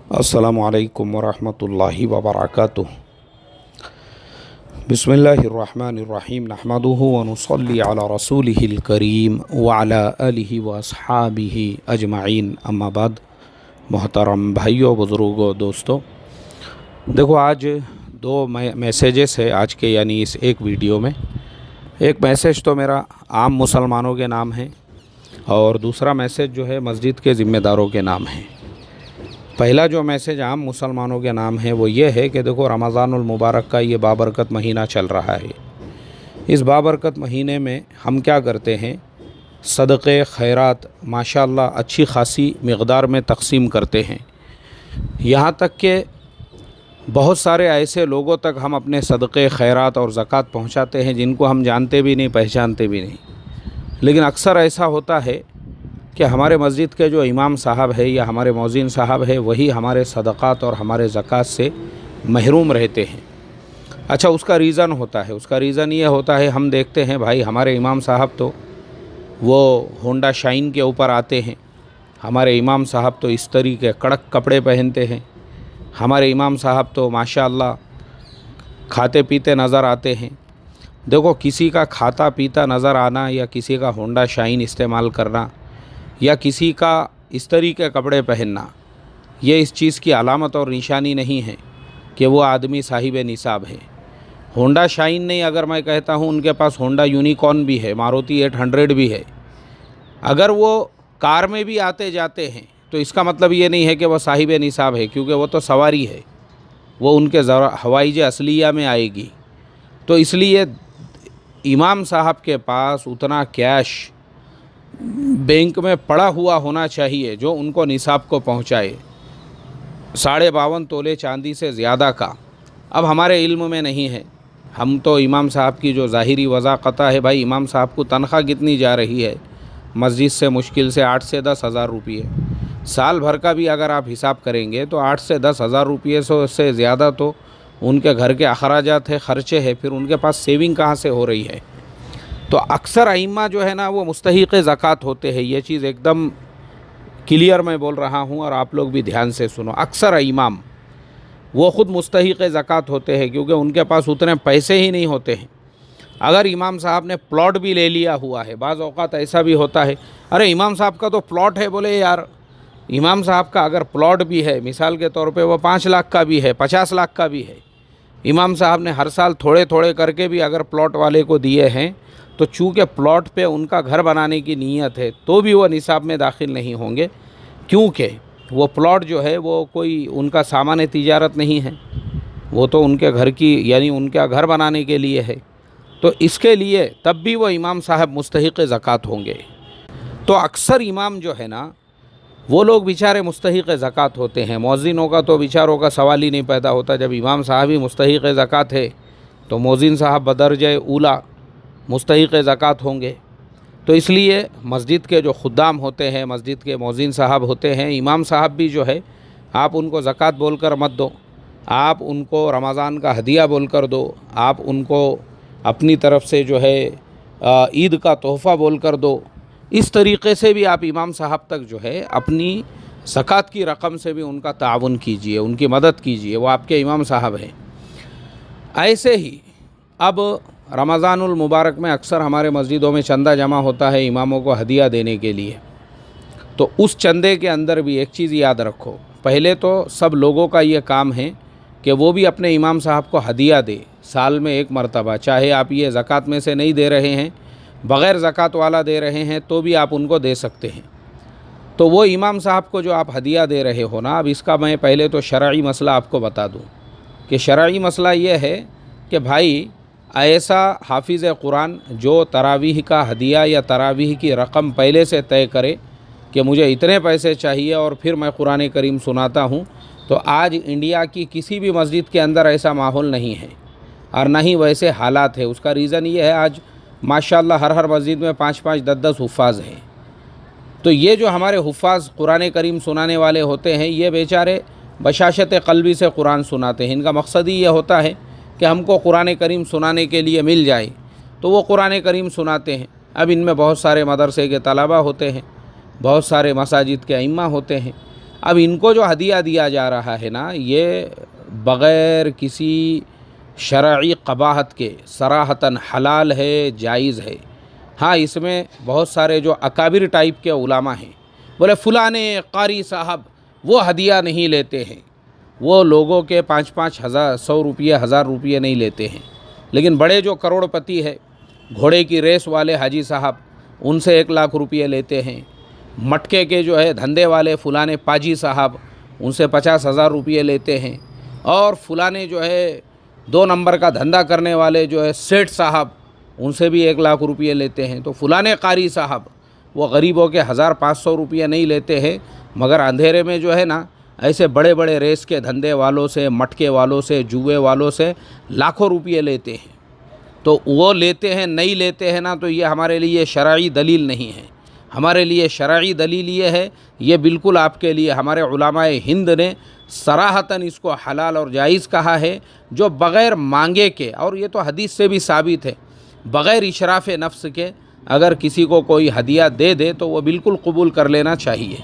अस्सलामु अलैकुम वरहमतुल्लाहि वबरकातुह। बिस्मिल्लाहिर्रहमानिर्रहीम नहमदुहु व नुसल्ली अला रसूलिहिल करीम व अला आलिहि व अस्हाबिहि अजमाइन, अम्मा बाद। मोहतरम भाइयों, बुज़ुर्गों, दोस्तों, देखो आज दो मैसेजेस है आज के, यानी इस एक वीडियो में। एक मैसेज तो मेरा आम मुसलमानों के नाम है और दूसरा मैसेज जो है मस्जिद के ज़िम्मेदारों के नाम है। पहला जो मैसेज आम मुसलमानों के नाम है वो ये है कि देखो, रमज़ानुल मुबारक का ये बाबरकत महीना चल रहा है। इस बाबरकत महीने में हम क्या करते हैं, सदक़े खैरात माशाअल्लाह अच्छी खासी मिक़दार में तक़सीम करते हैं। यहाँ तक कि बहुत सारे ऐसे लोगों तक हम अपने सदक़े खैरात और ज़कात पहुँचाते हैं जिनको हम जानते भी नहीं, पहचानते भी नहीं। लेकिन अक्सर ऐसा होता है कि हमारे मस्जिद के जो इमाम साहब है या हमारे मौज़िन साहब है, वही हमारे सदक़ात और हमारे ज़कात से महरूम रहते हैं। अच्छा, उसका रीज़न होता है, उसका रीज़न ये होता है, हम देखते हैं भाई हमारे इमाम साहब तो वो होंडा शाइन के ऊपर आते हैं, हमारे इमाम साहब तो इस तरीके कड़क कपड़े पहनते हैं, हमारे इमाम साहब तो माशाअल्लाह खाते पीते नज़र आते हैं। देखो, किसी का खाता पीता नज़र आना या किसी का होंडा शाइन इस्तेमाल करना या किसी का इस तरीके कपड़े पहनना, ये इस चीज़ की अलामत और निशानी नहीं है कि वो आदमी साहिब निसाब है। होंडा शाइन नहीं, अगर मैं कहता हूँ उनके पास होंडा यूनिकॉर्न भी है, मारुति 800 भी है, अगर वो कार में भी आते जाते हैं तो इसका मतलब ये नहीं है कि वो साहिब निसाब है, क्योंकि वो तो सवारी है, वो उनके हवाईज असलिया में आएगी। तो इसलिए इमाम साहब के पास उतना कैश बैंक में पड़ा हुआ होना चाहिए जो उनको निसाब को पहुंचाए, 52.5 तोले चांदी से ज़्यादा का। अब हमारे इल्म में नहीं है, हम तो इमाम साहब की जो ज़ाहिरी वज़ाक़ता है, भाई इमाम साहब को तनख्वाह कितनी जा रही है मस्जिद से, मुश्किल से 8 से 10 हज़ार रुपये। साल भर का भी अगर आप हिसाब करेंगे तो 8 से 10 हज़ार रुपये से ज़्यादा तो उनके घर के अखराजात है, ख़र्चे हैं, फिर उनके पास सेविंग कहाँ से हो रही है। तो अक्सर अइम्मा जो है ना वो मुस्तहिक़ ज़कात होते हैं, ये चीज़ एकदम क्लियर मैं बोल रहा हूँ और आप लोग भी ध्यान से सुनो। अक्सर इमाम वो ख़ुद मुस्तहिक़ ज़कात होते हैं, क्योंकि उनके पास उतने पैसे ही नहीं होते हैं। अगर इमाम साहब ने प्लॉट भी ले लिया हुआ है, बाज़ औक़ात ऐसा भी होता है, अरे इमाम साहब का तो प्लॉट है, बोले यार इमाम साहब का अगर प्लॉट भी है, मिसाल के तौर पे वो 5 लाख का भी है, 50 लाख का भी है, इमाम साहब ने हर साल थोड़े थोड़े करके भी अगर प्लॉट वाले को दिए हैं, तो चूँकि प्लॉट पे उनका घर बनाने की नीयत है तो भी वो निसाब में दाखिल नहीं होंगे, क्योंकि वो प्लॉट जो है वो कोई उनका सामान तिजारत नहीं है, वो तो उनके घर की, यानी उनका घर बनाने के लिए है। तो इसके लिए तब भी वो इमाम साहब मुस्तहिक़ ज़कात होंगे। तो अक्सर इमाम जो है ना वो लोग बेचारे मुस्तहिक़ ज़कात होते हैं। मौज़िनों का तो बेचारों का सवाल ही नहीं पैदा होता। जब इमाम साहब ही मुस्तहिक़ ज़कात है तो मौज़िन साहब बदरजे ऊला मुस्तहिक़ ज़कात होंगे। तो इसलिए मस्जिद के जो खुद्दाम होते हैं, मस्जिद के मौज़िन साहब होते हैं, इमाम साहब भी जो है, आप उनको ज़कात बोलकर मत दो, आप उनको रमज़ान का हदिया बोलकर दो, आप उनको अपनी तरफ से जो है ईद का तोहफ़ा बोलकर दो। इस तरीक़े से भी आप इमाम साहब तक जो है अपनी ज़कात की रकम से भी उनका ताउन कीजिए, उनकी मदद कीजिए, वो आपके इमाम साहब हैं। ऐसे ही अब रमज़ानुल मुबारक में अक्सर हमारे मस्जिदों में चंदा जमा होता है इमामों को हदिया देने के लिए। तो उस चंदे के अंदर भी एक चीज़ याद रखो, पहले तो सब लोगों का ये काम है कि वो भी अपने इमाम साहब को हदिया दे, साल में एक मरतबा, चाहे आप ये ज़कात में से नहीं दे रहे हैं, बग़ैर ज़कात वाला दे रहे हैं, तो भी आप उनको दे सकते हैं। तो वो इमाम साहब को जो आप हदिया दे रहे हो ना, अब इसका मैं पहले तो शरई मसला आपको बता दूँ कि शरई मसला ये है कि भाई ऐसा हाफिज़ कुरान जो तरावीह का हदिया या तरावीह की रकम पहले से तय करे कि मुझे इतने पैसे चाहिए और फिर मैं कुरान करीम सुनाता हूँ, तो आज इंडिया की किसी भी मस्जिद के अंदर ऐसा माहौल नहीं है और ना ही वैसे हालात है। उसका रीज़न ये है, आज माशाअल्लाह हर मस्जिद में 5-5, 10-10 हुफ़ाज़ हैं। तो ये जो हमारे हुफ़ाज़ कुरान करीम सुनाने वाले होते हैं, ये बेचारे बशाशत क़ल्बी से कुरान सुनाते हैं। इनका मकसद ही ये होता है कि हमको कुरान करीम सुनाने के लिए मिल जाए, तो वो कुरान करीम सुनाते हैं। अब इनमें बहुत सारे मदरसे के तलबा होते हैं, बहुत सारे मसाजिद के अइम्मा होते हैं। اب इनको जो हदिया दिया जा रहा है ना, ये बग़ैर किसी शरई क़बाहत के सराहतन हलाल है, जायज़ है। हाँ, इसमें बहुत सारे जो अकाबिर टाइप के उलामा हैं, बोले फ़लाने कारी साहब वो हदिया नहीं लेते हैं, वो लोगों के 5-5 हज़ार 100 रुपये 1000 रुपये नहीं लेते हैं। लेकिन बड़े जो करोड़पति है, घोड़े की रेस वाले हाजी साहब, उनसे 1 लाख रुपये लेते हैं। मटके के जो है धंधे वाले फ़लाने पाजी साहब, उनसे 50,000 रुपये लेते हैं। और फ़लाने जो है 2 नंबर का धंधा करने वाले जो है सेठ साहब, उनसे भी 1 लाख रुपये लेते हैं। तो फ़लाने कारी साहब वो गरीबों के 1500 रुपये नहीं लेते हैं, मगर अंधेरे में जो है ना ऐसे बड़े बड़े रेस के धंधे वालों से, मटके वालों से, जुए वालों से लाखों रुपये लेते हैं। तो वो लेते हैं नहीं लेते हैं ना, तो ये हमारे लिए शरई दलील नहीं है। हमारे लिए शरई दलील ये है, ये बिल्कुल आपके लिए हमारे उलमाए हिंद ने सराहतन इसको हलाल और जायज़ कहा है, जो बग़ैर मांगे के, और ये तो हदीस से भी साबित है, बग़ैर इशराफ़ नफ्स के अगर किसी को कोई हदिया दे दे तो वो बिल्कुल कबूल कर लेना चाहिए।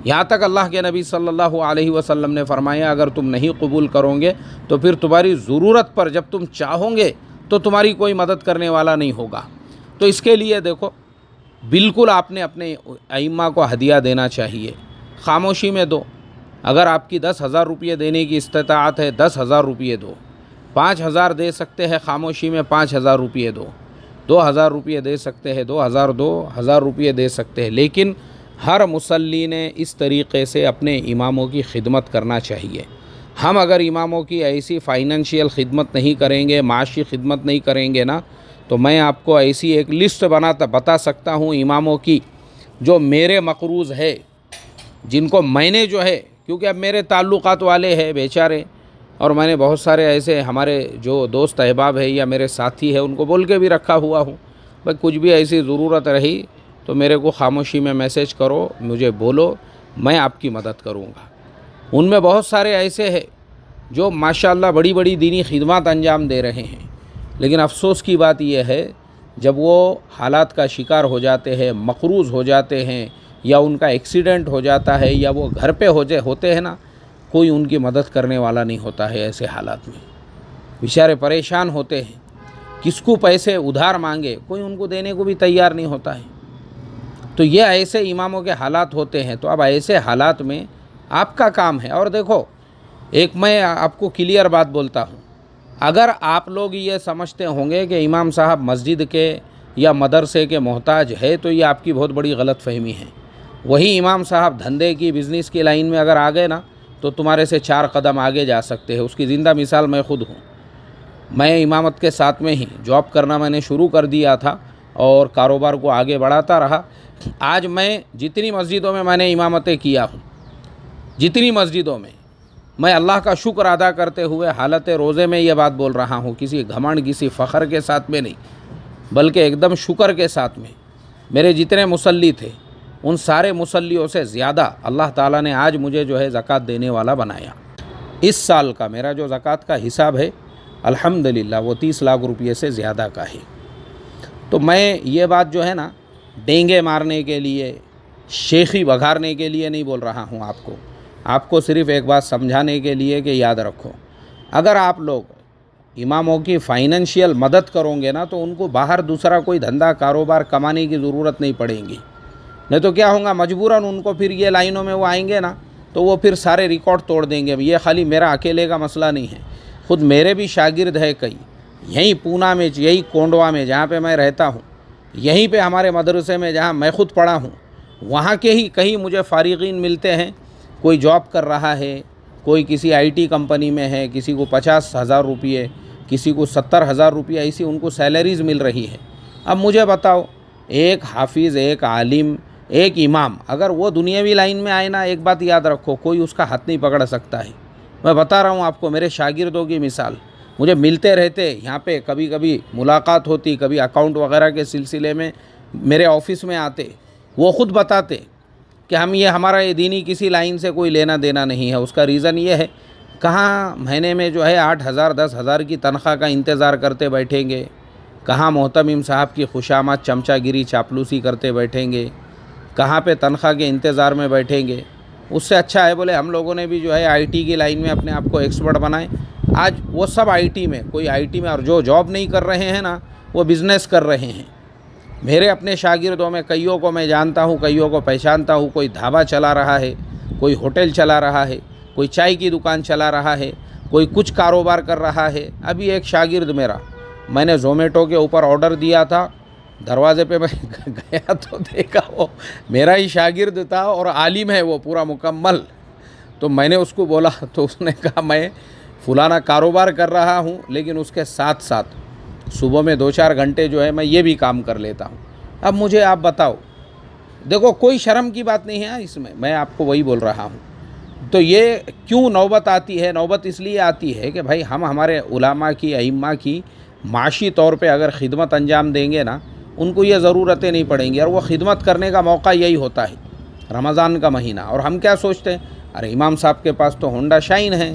यहाँ तक अल्लाह के नबी सल्लल्लाहु अलैहि वसल्लम ने फरमाया, अगर तुम नहीं कबूल करोगे तो फिर तुम्हारी ज़रूरत पर जब तुम चाहोगे तो तुम्हारी कोई मदद करने वाला नहीं होगा। तो इसके लिए देखो, बिल्कुल आपने अपने अइम्मा को हदिया देना चाहिए, खामोशी में दो। अगर आपकी 10,000 रुपये देने की इस्तिताअत है, 10,000 रुपये दो। 5,000 दे सकते हैं खामोशी में, 5,000 रुपये दो। 2,000 रुपये दे सकते हैं, 2,000 रुपये दे सकते हैं। लेकिन हर मुसल्ली ने इस तरीक़े से अपने इमामों की खिदमत करना चाहिए। हम अगर इमामों की ऐसी फ़ाइनेंशियल खिदमत नहीं करेंगे, माशी खिदमत नहीं करेंगे ना, तो मैं आपको ऐसी एक लिस्ट बता सकता हूँ इमामों की, जो मेरे मक़रूज़ है, जिनको मैंने जो है, क्योंकि अब मेरे ताल्लुक़ात वाले हैं बेचारे, और मैंने बहुत सारे ऐसे हमारे जो दोस्त अहबाब है या मेरे साथी है, उनको बोल के भी रखा हुआ हूँ, भाई कुछ भी ऐसी ज़रूरत रही तो मेरे को खामोशी में मैसेज करो, मुझे बोलो, मैं आपकी मदद करूँगा। उनमें बहुत सारे ऐसे हैं जो माशाअल्लाह बड़ी बड़ी दीनी खिदमत अंजाम दे रहे हैं, लेकिन अफसोस की बात यह है, जब वो हालात का शिकार हो जाते हैं, मक़रूज़ हो जाते हैं, या उनका एक्सीडेंट हो जाता है, या वो घर पे होते हैं ना, कोई उनकी मदद करने वाला नहीं होता है। ऐसे हालात में बेचारे परेशान होते हैं, किसको पैसे उधार मांगे, कोई उनको देने को भी तैयार नहीं होता है। तो ये ऐसे इमामों के हालात होते हैं। तो अब ऐसे हालात में आपका काम है। और देखो, एक मैं आपको क्लियर बात बोलता हूँ, अगर आप लोग ये समझते होंगे कि इमाम साहब मस्जिद के या मदरसे के मोहताज है, तो ये आपकी बहुत बड़ी गलत फहमी है। वही इमाम साहब धंधे की, बिज़नेस की लाइन में अगर आ गए ना, तो तुम्हारे से 4 कदम आगे जा सकते हैं। उसकी ज़िंदा मिसाल मैं ख़ुद हूँ। मैं इमामत के साथ में ही जॉब करना मैंने शुरू कर दिया था और कारोबार को आगे बढ़ाता रहा। आज मैं जितनी मस्जिदों में मैंने इमामतें किया हूँ, जितनी मस्जिदों में, मैं अल्लाह का शुक्र अदा करते हुए हालत रोज़े में ये बात बोल रहा हूँ, किसी घमंड किसी फ़ख्र के साथ में नहीं, बल्कि एकदम शुक्र के साथ में। मेरे जितने मुसल्ली थे, उन सारे मुसल्लियों से ज़्यादा अल्लाह ताला ने आज मुझे जो है ज़कात देने वाला बनाया। इस साल का मेरा जो ज़कात का हिसाब है, अल्हम्दुलिल्लाह वो 30 लाख रुपये से ज़्यादा का है। तो मैं ये बात जो है ना, डेंगे मारने के लिए, शेखी बघारने के लिए नहीं बोल रहा हूँ आपको सिर्फ़ एक बात समझाने के लिए कि याद रखो, अगर आप लोग इमामों की फ़ाइनेंशियल मदद करोगे ना, तो उनको बाहर दूसरा कोई धंधा कारोबार कमाने की ज़रूरत नहीं पड़ेगी। नहीं तो क्या होगा, मजबूरन उनको फिर ये लाइनों में वो आएंगे ना, तो वो फिर सारे रिकॉर्ड तोड़ देंगे। ये खाली मेरा अकेले का मसला नहीं है, ख़ुद मेरे भी शागिर्द है कई, यहीं पूना में, यही कोंडवा में जहाँ पे मैं रहता हूँ, यहीं पे हमारे मदरसे में जहाँ मैं ख़ुद पढ़ा हूँ, वहाँ के ही कहीं मुझे फ़ारिगीन मिलते हैं। कोई जॉब कर रहा है, कोई किसी IT कंपनी में है, किसी को 50,000 रुपये, किसी को 70,000 रुपये, ऐसी उनको सैलरीज़ मिल रही है। अब मुझे बताओ, एक हाफिज़, एक आलिम, एक इमाम, अगर वो दुनियावी लाइन में आए ना, एक बात याद रखो, कोई उसका हाथ नहीं पकड़ सकता है। मैं बता रहा हूँ आपको, मेरे शागिर्दों की मिसाल मुझे मिलते रहते यहाँ पे, कभी कभी मुलाकात होती, कभी अकाउंट वगैरह के सिलसिले में मेरे ऑफिस में आते, वो ख़ुद बताते कि हमारा ये दीनी किसी लाइन से कोई लेना देना नहीं है। उसका रीज़न ये है, कहाँ महीने में जो है 8,000 10,000 की तनख्वाह का इंतज़ार करते बैठेंगे, कहाँ मोहतमिम साहब की खुशामद चमचागिरी चापलूसी करते बैठेंगे, कहाँ पे तनख्वाह के इंतज़ार में बैठेंगे। اس سے اچھا ہے بولے ہم لوگوں نے بھی جو ہے آئی ٹی کی لائن میں اپنے آپ کو ایکسپرٹ بنائے. آج وہ سب آئی ٹی میں، کوئی آئی ٹی میں، اور جو جاب نہیں کر رہے ہیں نا وہ بزنس کر رہے ہیں. میرے اپنے شاگردوں میں کئیوں کو میں جانتا ہوں، کئیوں کو پہچانتا ہوں. کوئی ڈھابا چلا رہا ہے، کوئی ہوٹل چلا رہا ہے، کوئی چائے کی دکان چلا رہا ہے، کوئی کچھ کاروبار کر رہا ہے. ابھی ایک شاگرد میرا، میں نے زومیٹو کے اوپر آرڈر دیا تھا، دروازے پہ میں گیا تو دیکھا وہ میرا ہی شاگرد تھا اور عالم ہے وہ پورا مکمل. تو میں نے اس کو بولا تو اس نے کہا میں فلانا کاروبار کر رہا ہوں، لیکن اس کے ساتھ ساتھ صبح میں 2-4 گھنٹے جو ہے میں یہ بھی کام کر لیتا ہوں. اب مجھے آپ بتاؤ، دیکھو کوئی شرم کی بات نہیں ہے اس میں آپ کو وہی بول رہا ہوں. تو یہ کیوں نوبت آتی ہے؟ نوبت اس لیے آتی ہے کہ بھائی ہم ہمارے علماء کی، ائمہ کی معاشی طور پہ اگر خدمت انجام دیں گے نا، ان کو یہ ضرورتیں نہیں پڑیں گی. اور وہ خدمت کرنے کا موقع یہی ہوتا ہے رمضان کا مہینہ. اور ہم کیا سوچتے ہیں، ارے امام صاحب کے پاس تو ہونڈا شائن ہے،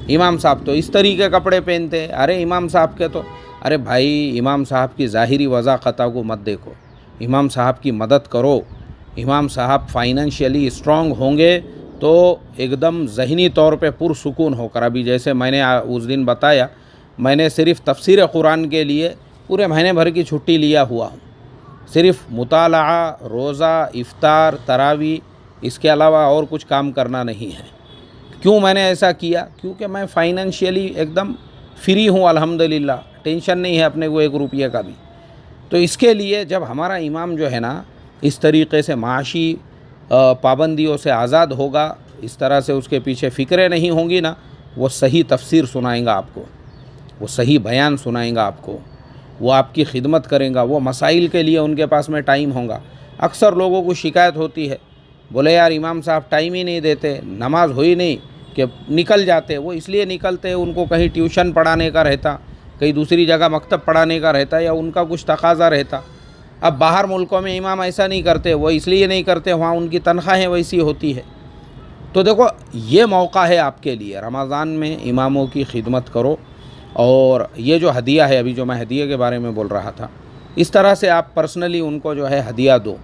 امام صاحب تو اس طریقے کپڑے پہنتے ہیں، ارے امام صاحب کے تو، ارے بھائی امام صاحب کی ظاہری وضاحتوں کو مت دیکھو، امام صاحب کی مدد کرو. امام صاحب فائنینشیلی اسٹرانگ ہوں گے تو ایک دم ذہنی طور پہ پرسکون ہو کر، ابھی جیسے میں نے اس دن بتایا، میں نے صرف تفسیر قرآن کے لیے پورے مہینے بھر کی چھٹی لیا ہوا ہوں. صرف مطالعہ، روزہ، افطار، تراویح، اس کے علاوہ اور کچھ کام کرنا نہیں ہے. کیوں میں نے ایسا کیا؟ کیونکہ میں فائنینشیلی ایک دم فری ہوں الحمدللہ، ٹینشن نہیں ہے اپنے کو 1 روپیے کا بھی. تو اس کے لیے جب ہمارا امام جو ہے نا اس طریقے سے معاشی پابندیوں سے آزاد ہوگا، اس طرح سے اس کے پیچھے فکریں نہیں ہوں گی نا، وہ صحیح تفسیر سنائیں گا آپ کو، وہ صحیح بیان سنائیں گا آپ کو، وہ آپ کی خدمت کریں گا، وہ مسائل کے لیے ان کے پاس میں ٹائم ہوگا. اکثر لوگوں کو شکایت ہوتی ہے، بولے یار امام صاحب ٹائم ہی نہیں دیتے، نماز ہوئی نہیں کہ نکل جاتے. وہ اس لیے نکلتے، ان کو کہیں ٹیوشن پڑھانے کا رہتا، کہیں دوسری جگہ مکتب پڑھانے کا رہتا، یا ان کا کچھ تقاضا رہتا. اب باہر ملکوں میں امام ایسا نہیں کرتے، وہ اس لیے نہیں کرتے، وہاں ان کی تنخواہیں ویسی ہوتی ہے. تو دیکھو یہ موقع ہے آپ کے لیے، رمضان میں اماموں کی خدمت کرو. اور یہ جو ہدیہ ہے، ابھی جو میں ہدیہ کے بارے میں بول رہا تھا، اس طرح سے آپ پرسنلی ان کو جو ہے ہدیہ دو.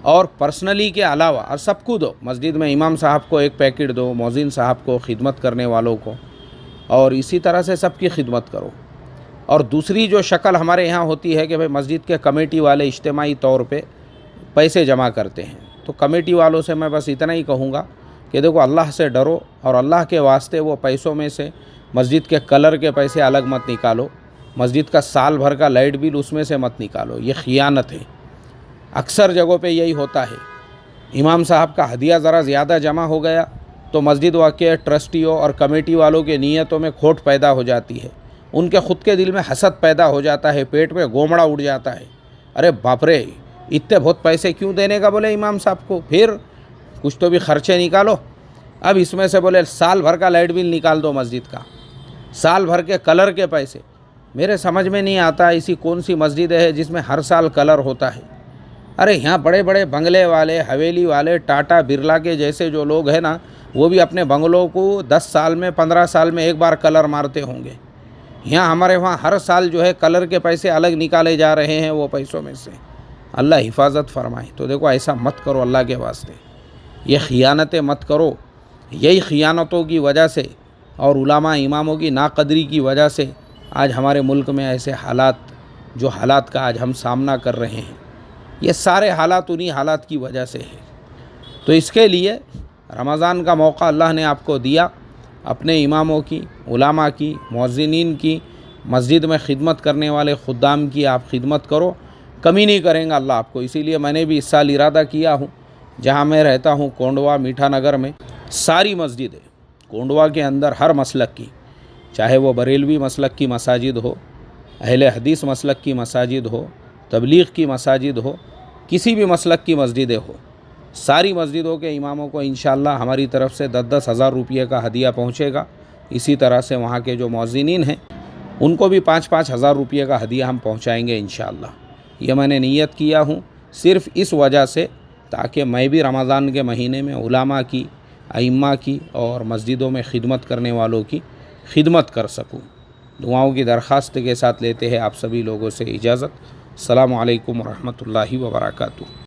اور پرسنلی کے علاوہ اور سب کو دو. مسجد میں امام صاحب کو 1 پیکٹ دو، مؤذن صاحب کو، خدمت کرنے والوں کو، اور اسی طرح سے سب کی خدمت کرو. اور دوسری جو شکل ہمارے یہاں ہوتی ہے کہ بھئی مسجد کے کمیٹی والے اجتماعی طور پہ پیسے جمع کرتے ہیں. تو کمیٹی والوں سے میں بس اتنا ہی کہوں گا کہ دیکھو اللہ سے ڈرو، اور اللہ کے واسطے وہ پیسوں میں سے مسجد کے کلر کے پیسے الگ مت نکالو، مسجد کا سال بھر کا لائٹ بل اس میں سے مت نکالو. یہ خیانت ہے. اکثر جگہوں پہ یہی ہوتا ہے. امام صاحب کا ہدیہ ذرا زیادہ جمع ہو گیا تو مسجد واقع ٹرسٹیوں اور کمیٹی والوں کے نیتوں میں کھوٹ پیدا ہو جاتی ہے، ان کے خود کے دل میں حسد پیدا ہو جاتا ہے، پیٹ میں گومڑا اڑ جاتا ہے. ارے باپ رے، اتنے بہت پیسے کیوں دینے کا بولے امام صاحب کو، پھر کچھ تو بھی خرچے نکالو. اب اس میں سے بولے سال بھر کا لائٹ بل نکال دو مسجد کا، سال بھر کے کلر کے پیسے. میرے سمجھ میں نہیں آتا ایسی کون سی مسجد ہے جس میں ہر سال کلر ہوتا ہے. ارے یہاں بڑے بڑے بنگلے والے، حویلی والے، ٹاٹا برلا کے جیسے جو لوگ ہیں نا، وہ بھی اپنے بنگلوں کو 10 سال میں، 15 سال میں ایک بار کلر مارتے ہوں گے. یہاں ہمارے وہاں ہر سال جو ہے کلر کے پیسے الگ نکالے جا رہے ہیں وہ پیسوں میں سے. اللہ حفاظت فرمائے. تو دیکھو ایسا مت کرو اللہ کے واسطے، یہ خیانتیں مت کرو. یہی خیانتوں کی وجہ سے اور علماء اماموں کی ناقدری کی وجہ سے آج ہمارے ملک میں ایسے حالات کا آج ہم سامنا کر رہے ہیں. یہ سارے حالات انہی حالات کی وجہ سے ہے. تو اس کے لیے رمضان کا موقع اللہ نے آپ کو دیا، اپنے اماموں کی، علماء کی، مؤذنین کی، مسجد میں خدمت کرنے والے خدام کی آپ خدمت کرو. کمی نہیں کریں گا اللہ آپ کو. اسی لیے میں نے بھی اس سال ارادہ کیا ہوں، جہاں میں رہتا ہوں کونڈوا میٹھا نگر میں، ساری مسجدیں کونڈوا کے اندر ہر مسلک کی، چاہے وہ بریلوی مسلک کی مساجد ہو، اہل حدیث مسلک کی مساجد ہو، تبلیغ کی مساجد ہو، کسی بھی مسلک کی مسجدیں ہو، ساری مسجدوں کے اماموں کو انشاءاللہ ہماری طرف سے 10-10 ہزار روپیے کا ہدیہ پہنچے گا. اسی طرح سے وہاں کے جو مؤذنین ہیں ان کو بھی 5-5 ہزار روپیے کا ہدیہ ہم پہنچائیں گے انشاءاللہ. یہ میں نے نیت کیا ہوں صرف اس وجہ سے تاکہ میں بھی رمضان کے مہینے میں علماء کی، ائمہ کی اور مسجدوں میں خدمت کرنے والوں کی خدمت کر سکوں. دعاؤں کی درخواست کے ساتھ لیتے ہیں آپ سبھی لوگوں سے اجازت. السلام علیکم ورحمۃ اللہ وبرکاتہ.